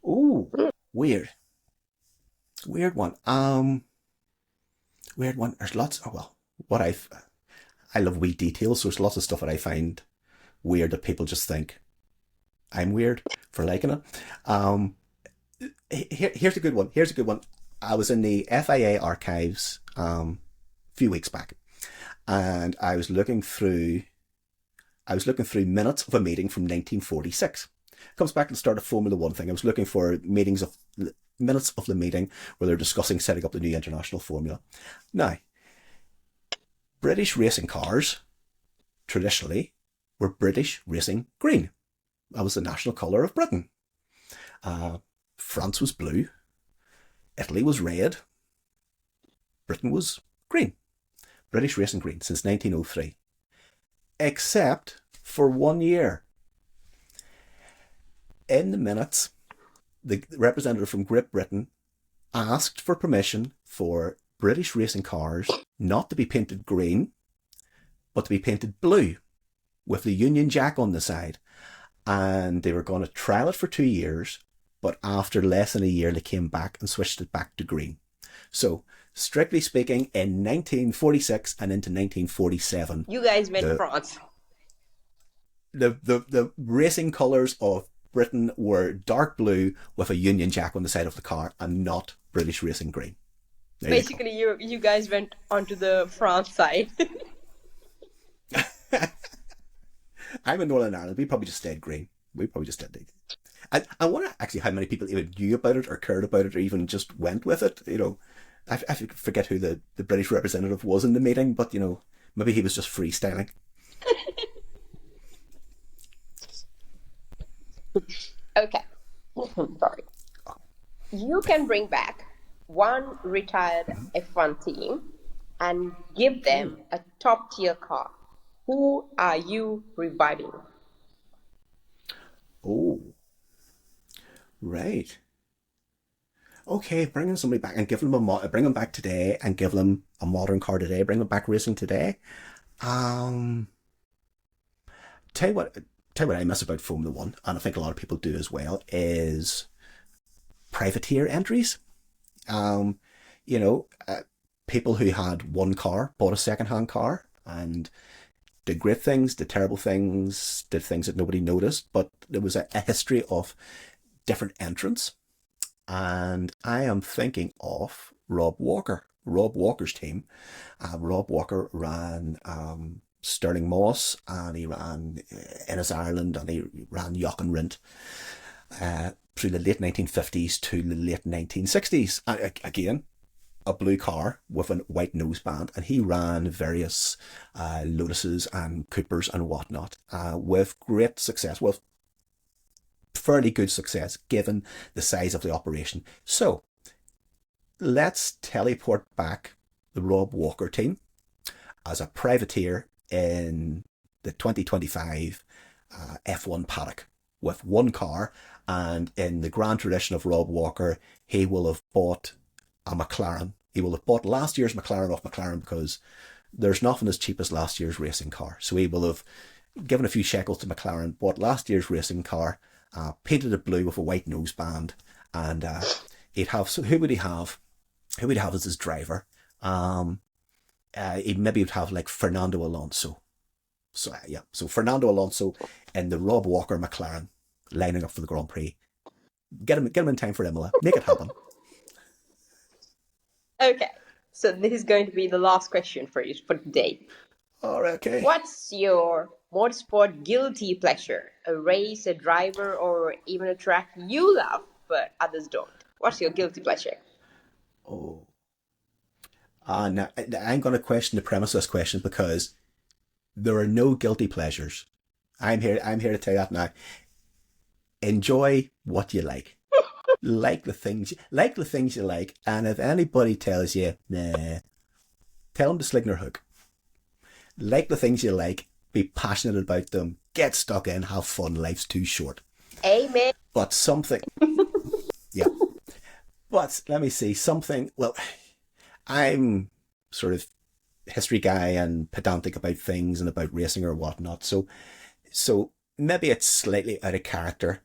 Ooh, weird. Weird one. Weird one. There's lots. Oh well, I love wee details, so there's lots of stuff that I find weird that people just think I'm weird for liking it. Here's a good one. I was in the FIA archives a few weeks back, and I was looking through minutes of a meeting from 1946. Comes back to the start of Formula One thing. I was looking for minutes of the meeting where they're discussing setting up the new international formula. Now, British racing cars traditionally were British racing green. That was the national colour of Britain. France was blue, Italy was red, Britain was green. British racing green since 1903. Except for 1 year. In the minutes, the representative from Great Britain asked for permission for British racing cars not to be painted green, but to be painted blue with the Union Jack on the side. And they were going to trial it for 2 years, but after less than a year, they came back and switched it back to green. So, strictly speaking, in 1946 and into 1947,
You guys went France.
The racing colours of Britain were dark blue with a Union Jack on the side of the car and not British racing green. There
Basically, you guys went onto the France side.
I'm in Northern Ireland. We probably just stayed green. We probably just stayed. I wonder actually how many people even knew about it or cared about it or even just went with it. You know, I forget who the British representative was in the meeting, but you know, maybe he was just freestyling.
Okay. Sorry. You can bring back one retired F1 team and give them a top tier car. Who are you reviving?
Oh, right. Okay, bringing somebody back and giving them bring them back today and give them a modern car today. Bring them back racing today. Um, tell you what. Tell you what I miss about Formula One, and I think a lot of people do as well, is privateer entries. You know, people who had one car bought a second-hand car and did great things, did terrible things, did things that nobody noticed, but there was a history of different entrants. And I am thinking of Rob Walker, Rob Walker's team. Rob Walker ran Stirling Moss, and he ran Ennis Ireland, and he ran Jochen Rindt through the late 1950s to the late 1960s. Again, a blue car with a white noseband, and he ran various Lotuses and Coopers and whatnot with great success, with fairly good success given the size of the operation. So let's teleport back the Rob Walker team as a privateer in the 2025 F1 paddock with one car, and in the grand tradition of Rob Walker, he will have bought a McLaren. He will have bought last year's McLaren off McLaren because there's nothing as cheap as last year's racing car. So he will have given a few shekels to McLaren, bought last year's racing car, painted it blue with a white noseband, and he'd have. So who would he have? Who would he have as his driver? He maybe would have like Fernando Alonso. So yeah, so Fernando Alonso and the Rob Walker McLaren lining up for the Grand Prix. Get him in time for Imola. Make it happen.
Okay, so this is going to be the last question for you for today.
All right, okay.
What's your motorsport guilty pleasure? A race, a driver, or even a track you love but others don't? What's your guilty pleasure?
Oh. Now, I'm going to question the premise of this question because there are no guilty pleasures. I'm here to tell you that now. Enjoy what you like. like the things you like, and if anybody tells you, nah, tell them to sling their hook. Like the things you like, be passionate about them, get stuck in, have fun, life's too short.
Amen.
But something, yeah. But let me see, something, well, I'm sort of history guy and pedantic about things and about racing or whatnot. So maybe it's slightly out of character.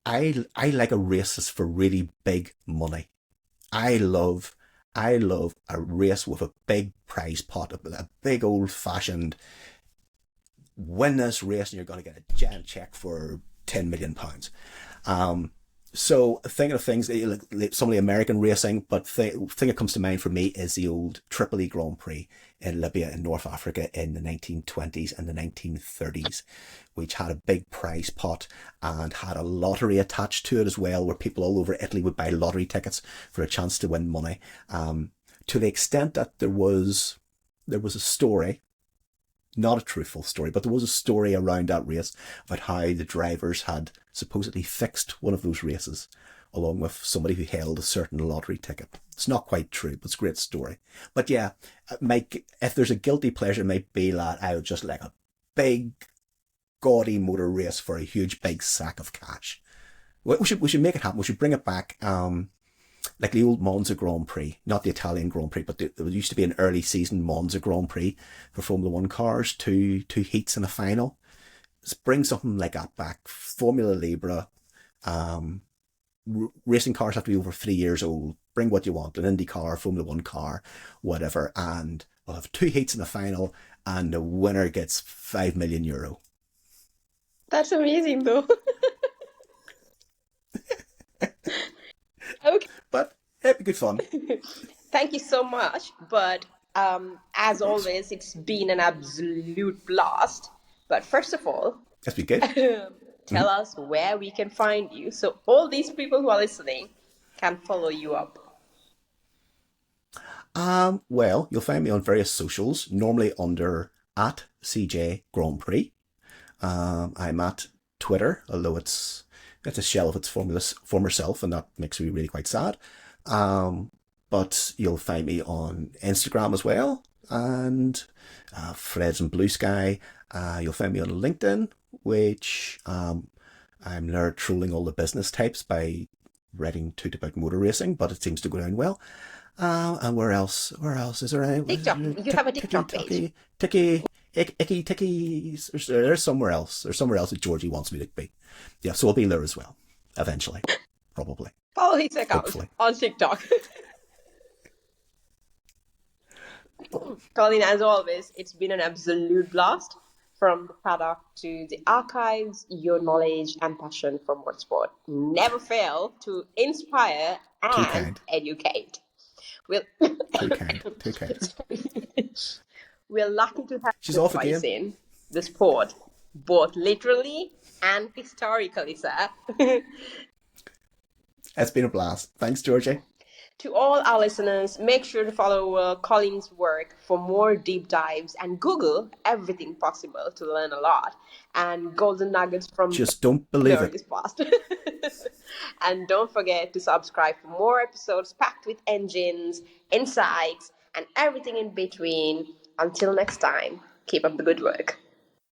I like a race that's for really big money. I love a race with a big prize pot, a big old fashioned win this race and you're going to get a giant check for £10 million. So thinking of things, like some of the American racing, but thing that comes to mind for me is the old Tripoli Grand Prix in Libya in North Africa in the 1920s and the 1930s, which had a big prize pot and had a lottery attached to it as well, where people all over Italy would buy lottery tickets for a chance to win money. To the extent that there was a story, not a truthful story, but there was a story around that race about how the drivers had supposedly fixed one of those races along with somebody who held a certain lottery ticket. It's not quite true, but it's a great story. But yeah, Mike, if there's a guilty pleasure, it might be that I would just like a big, gaudy motor race for a huge, big sack of cash. We should make it happen. We should bring it back. Like the old Monza Grand Prix, not the Italian Grand Prix, but there used to be an early season Monza Grand Prix for Formula One cars, two heats and a final. Let's bring something like that back. Formula Libre. Racing cars have to be over 3 years old. Bring what you want, an Indy car, Formula One car, whatever, and we'll have two heats in the final, and the winner gets €5 million.
That's amazing, though. Okay.
But it'd be good fun.
Thank you so much. But as always, it's been an absolute blast. But first of all,
That's been good.
tell us where we can find you so all these people who are listening can follow you up.
Well, you'll find me on various socials, normally under at CJ Grand Prix. I'm at Twitter, although it's a shell of its former self, and that makes me really quite sad. But you'll find me on Instagram as well, and Freds and Blue Sky. You'll find me on LinkedIn, which I'm there trolling all the business types by writing about motor racing, but it seems to go down well. And where else? Is there any?
TikTok. You have a TikTok page.
Ticky. There's somewhere else. There's somewhere else that Georgie wants me to be. Yeah, so I'll be there as well. Eventually. Probably.
Follow his account
Hopefully.
on TikTok. Colin, as always, it's been an absolute blast. From the paddock to the archives, your knowledge and passion for motorsport never fail to inspire
Too
and
kind.
educate.
Too kind.
We're lucky to have
She's
you
off
twice
again.
in the sport, both literally and historically, sir.
It's been a blast. Thanks, Georgie.
To all our listeners, make sure to follow Colin's work for more deep dives and Google everything possible to learn a lot and golden nuggets from
Just don't believe
glorious
it.
past. And don't forget to subscribe for more episodes packed with engines, insights, and everything in between. Until next time, keep up the good work.